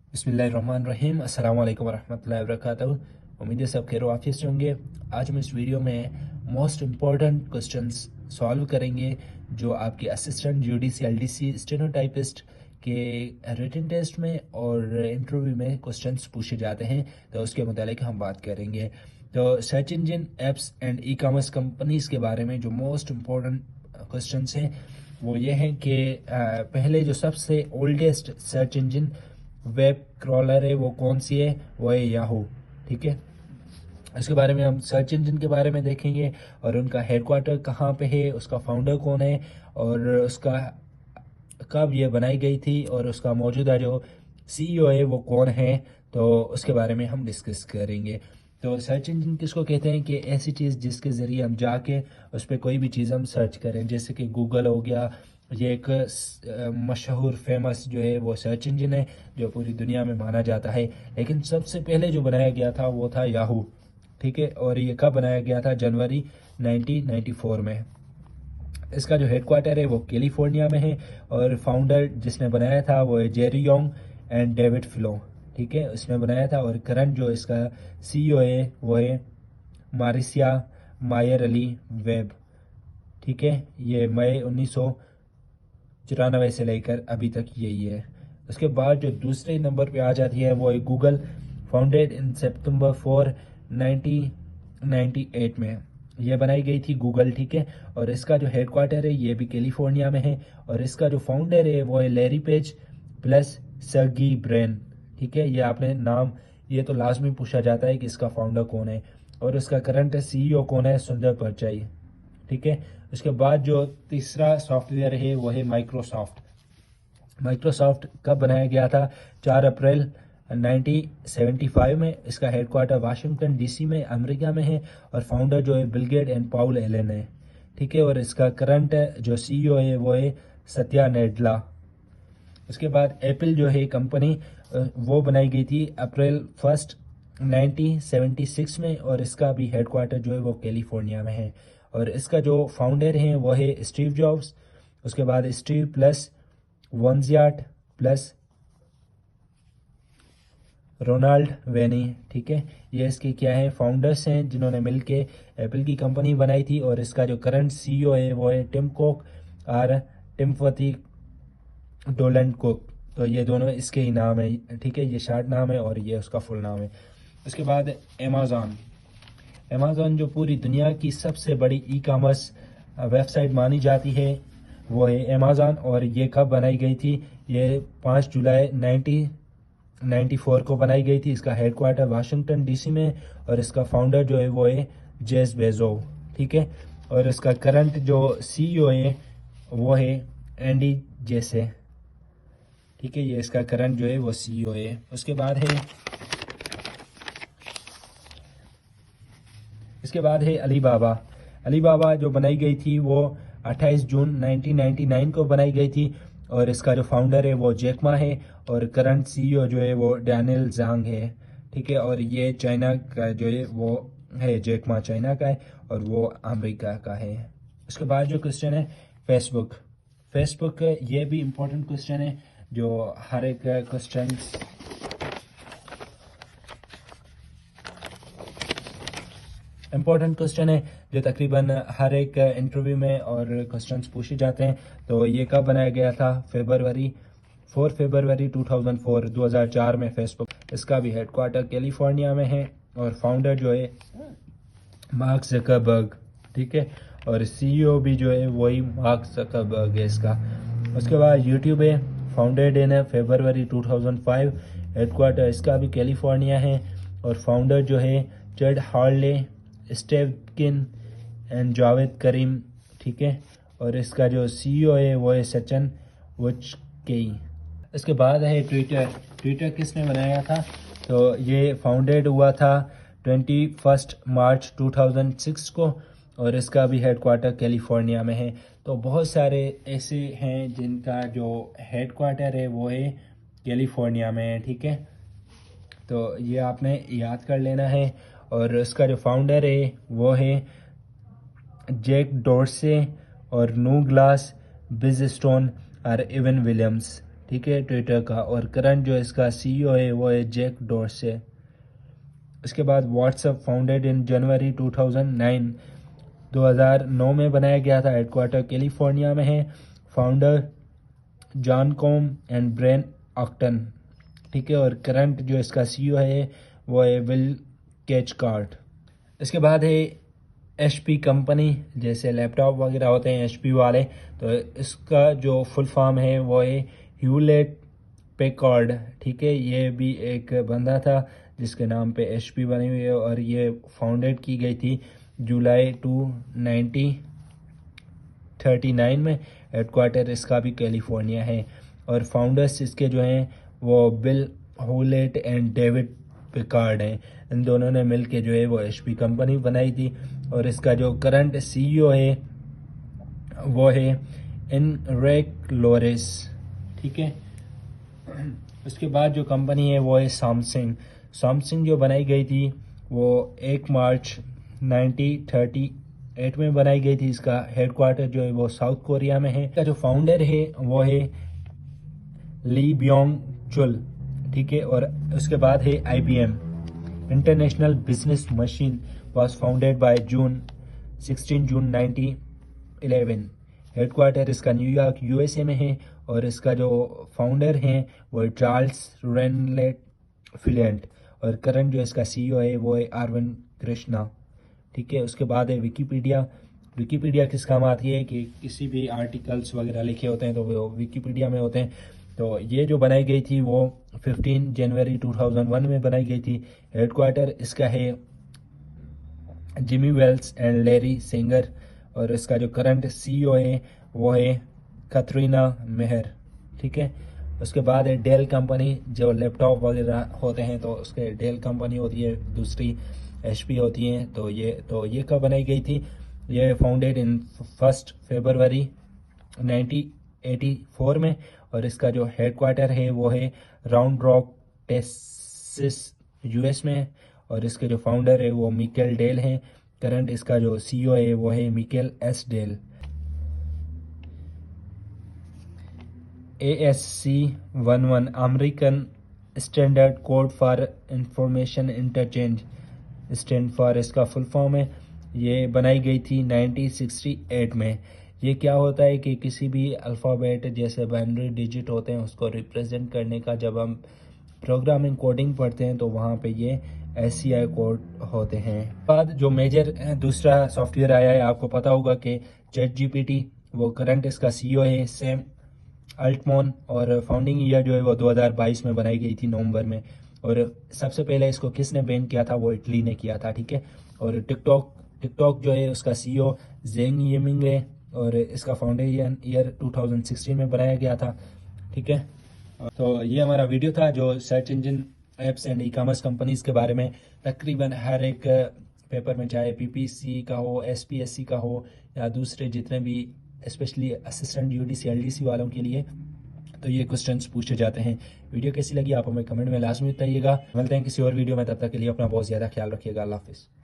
बिस्मिल्लाहिर्रहमानिर्रहीम। अस्सलाम वालेकुम वरहमतुल्लाहि वबरकातुहू। उम्मीद है सब खैर वाफियत से होंगे। आज हम इस वीडियो में मोस्ट इम्पॉर्टेंट क्वेश्चंस सॉल्व करेंगे जो आपके असिस्टेंट यूडीसी एलडीसी स्टेनोटाइपिस्ट के रिटन टेस्ट में और इंटरव्यू में क्वेश्चंस पूछे जाते हैं, तो उसके मुतालिक हम बात करेंगे। तो search engine apps and e commerce companies के बारे में जो मोस्ट इम्पॉर्टेंट क्वेश्चंस हैं वो ये हैं कि पहले जो सबसे oldest search engine web crawler है वो कौन सी है, वो है याहू। ठीक है, इसके बारे में हम सर्च इंजन के बारे में देखेंगे और उनका हेडक्वार्टर कहाँ पे है, उसका फाउंडर कौन है और उसका कब ये बनाई गई थी और उसका मौजूदा जो सीईओ है वो कौन है, तो उसके बारे में हम डिस्कस करेंगे। तो सर्च इंजन किसको कहते हैं कि ऐसी चीज़ जिसके ज़रिए हम जाके उस पर कोई भी चीज़ हम सर्च करें, जैसे कि गूगल हो गया। ये एक मशहूर फेमस जो है वो सर्च इंजन है जो पूरी दुनिया में माना जाता है, लेकिन सबसे पहले जो बनाया गया था वो था याहू। ठीक है, और ये कब बनाया गया था? जनवरी 1994 में। इसका जो हेडक्वार्टर है वो कैलिफोर्निया में है और फाउंडर जिसने बनाया था वो है Jerry Yong and David flow. ठीक है, उसने बनाया था और करंट जो इसका सीईओ है वो है मारिसिया मायर अली वेब। ठीक है, ये मई 1994 से लेकर अभी तक यही है। उसके बाद जो दूसरे नंबर पे आ जाती है वो है गूगल, फाउंडेड इन सितंबर 1998 में ये बनाई गई थी गूगल। ठीक है, और इसका जो हेडक्वार्टर है ये भी कैलिफोर्निया में है और इसका जो फाउंडर है वो है लैरी पेज प्लस सर्गी ब्रेन। ठीक है, ये आपने नाम, ये तो लाजमी पूछा जाता है कि इसका फाउंडर कौन है और इसका करंट सीईओ कौन है, सुंदर पिचाई। ठीक है, उसके बाद जो तीसरा सॉफ्टवेयर है वो है माइक्रोसॉफ्ट। माइक्रोसॉफ्ट कब बनाया गया था? 4 अप्रैल 1975 में। इसका हेडक्वार्टर वाशिंगटन डीसी में अमेरिका में है और फाउंडर जो है Bill Gate and Paul Allen है। ठीक है, और इसका करंट जो सीईओ है वो है सत्या नेडला। उसके बाद एप्पल जो है कंपनी वो बनाई गई थी अप्रैल 1 1976 में और इसका भी हेडक्वार्टर जो है वो कैलिफोर्निया में है और इसका जो फाउंडर हैं वो है स्टीव जॉब्स। उसके बाद स्टीव प्लस वंजियाट प्लस रोनाल्ड वेनी। ठीक है, ये इसके क्या है, फाउंडर्स हैं जिन्होंने मिलके एप्पल की कंपनी बनाई थी और इसका जो करंट सीईओ है वो है टिम कुक और टिम्फती डोलैंड कुक। तो ये दोनों इसके ही नाम है। ठीक है, ये शार्ट नाम है और ये उसका फुल नाम है। उसके बाद अमेज़ॉन। अमेज़ॉन जो पूरी दुनिया की सबसे बड़ी ई कॉमर्स वेबसाइट मानी जाती है वो है अमेज़ॉन और ये कब बनाई गई थी? ये 5 जुलाई 1994 को बनाई गई थी। इसका हेडक्वार्टर वाशिंगटन डीसी में और इसका फाउंडर जो है वो है जेफ बेजो। ठीक है, और इसका करंट जो सीईओ है वो है एंडी जेसे। ठीक है, ये इसका करंट जो है वो सीईओ है। उसके बाद है इसके बाद है अलीबाबा। अलीबाबा जो बनाई गई थी वो 28 जून 1999 को बनाई गई थी और इसका जो फाउंडर है वो जैकमा है और करंट सीईओ जो है वो डैनियल जांग है। ठीक है, और ये चाइना का जो है वो है, जैकमा चाइना का है और वो अमेरिका का है। उसके बाद जो क्वेश्चन है फेसबुक। फेसबुक ये भी इम्पोर्टेंट क्वेश्चन है जो हर एक क्वेश्चन इम्पोर्टेंट क्वेश्चन है जो तकरीबन हर एक इंटरव्यू में और क्वेश्चंस पूछे जाते हैं। तो ये कब बनाया गया था? 4 फरवरी 2004 में फेसबुक। इसका भी हेडक्वार्टर कैलिफोर्निया में है और फाउंडर जो है मार्क जकरबर्ग। ठीक है, और सीईओ भी जो है वही मार्क जकरबर्ग है इसका। उसके बाद यूट्यूब है, फाउंडेड इन फरवरी 2005। हेडक्वार्टर इसका भी कैलिफोर्निया है और फाउंडर जो है टेड हार्ले, स्टेव किन एंड जावेद करीम। ठीक है, और इसका जो सीईओ है वो है सचिन वचकेई। इसके बाद है ट्विटर। ट्विटर किसने बनाया था? तो ये फाउंडेड हुआ था 21 मार्च 2006 को और इसका भी हेडक्वार्टर कैलिफोर्निया में है। तो बहुत सारे ऐसे हैं जिनका जो हेडक्वार्टर है वो है कैलिफोर्निया में है। ठीक है, तो ये आपने याद कर लेना है और इसका जो फाउंडर है वो है जैक डोर्से और नो ग्लास बिजस्टोन और इवन विलियम्स। ठीक है, ट्विटर का। और करंट जो इसका सीईओ है वो है जैक डोर्से। इसके बाद व्हाट्सएप फाउंडेड इन जनवरी 2009 में बनाया गया था। हेडक्वार्टर कैलिफोर्निया में है। Founder John Koum and Brian Acton. ठीक है, और करंट जो इसका सीईओ है वो है विल कैचकार्ट। इसके बाद है एचपी कंपनी, जैसे लैपटॉप वगैरह होते हैं एचपी वाले, तो इसका जो फुल फॉर्म है वो है ह्यूलेट पैकर्ड। ठीक है, ये भी एक बंदा था जिसके नाम पे एचपी बनी हुई है और ये फाउंडेड की गई थी जुलाई 1939 में। हेडक्वार्टर इसका भी कैलिफोर्निया है। और फाउंडर्स इसके जो हैं वो bill Hewlett and David Picard हैं। इन दोनों ने मिल के जो है वो एचपी कंपनी बनाई थी। और इसका जो करंट सीईओ है वो है एनरिक लोरेस। ठीक है, उसके बाद जो कंपनी है वो है सैमसंग जो बनाई गई थी वो 1 मार्च 1938 में बनाई गई थी। इसका हेडक्वार्टर जो है वो साउथ कोरिया में है। इसका जो फाउंडर है वो है ली ब्योंग चुल। ठीक है, और उसके बाद है IBM international business machine was founded by 16 June 1911। Headquarter इसका न्यूयॉर्क USA में है। और इसका जो फाउंडर हैं वो है चार्ल्स रेनलेट फिलेंट। और करंट जो इसका सीईओ है वो है अरविंद कृष्णा। ठीक है, उसके बाद है विकीपीडिया किस काम आती है कि किसी भी आर्टिकल्स वगैरह लिखे होते हैं तो वो विकीपीडिया में होते हैं। तो ये जो बनाई गई थी वो 15 जनवरी 2001 में बनाई गई थी। हेडक्वार्टर इसका है Jimmy Wales and Larry Sanger. और इसका जो करंट सीईओ है वो है कैटरीना मेहर। ठीक है, उसके बाद है डेल कंपनी, जो लैपटॉप वगैरह होते हैं तो उसके डेल कंपनी होती है, दूसरी एचपी होती है। तो ये कब बनाई गई थी? ये फाउंडेड इन 1 फरवरी 1984 में। और इसका जो हेडक्वार्टर है वो है राउंड रॉक टेक्सास US में। और इसके जो फाउंडर है वो मिकेल डेल हैं। करंट इसका जो सीईओ है वो है Michael S Dell. ASC11 American standard code for information interchange, stand for इसका फुल फॉर्म है। ये बनाई गई थी 1968 में। ये क्या होता है कि किसी भी अल्फ़ाबेट जैसे बाइनरी डिजिट होते हैं उसको रिप्रेजेंट करने का जब हम प्रोग्रामिंग कोडिंग पढ़ते हैं तो वहाँ पे ये SCI कोड होते हैं। बाद जो मेजर दूसरा सॉफ्टवेयर आया है, आपको पता होगा कि ChatGPT, वो करंट इसका सीईओ है सैम अल्टमैन। और फाउंडिंग ईयर जो है वो 2022 में बनाई गई थी नवंबर में। और सबसे पहले इसको किसने बैन किया था? वो इटली ने किया था। ठीक है, और टिकटॉक जो है उसका सीईओ जेंग यिमिंग है। और इसका फाउंडेशन ईयर 2016 में बनाया गया था। ठीक है, तो ये हमारा वीडियो था जो search engine apps and e commerce companies के बारे में। तकरीबन हर एक पेपर में, चाहे PPC का हो, SPSC का हो या दूसरे जितने भी स्पेशली असिस्टेंट UDC LDC वालों के लिए, तो ये क्वेश्चंस पूछे जाते हैं। वीडियो कैसी लगी आप हमें कमेंट में लाजमी बताइएगा। मिलते हैं किसी और वीडियो में, तब तक के लिए अपना बहुत ज़्यादा ख्याल रखिएगा। अल्लाह हाफिज़।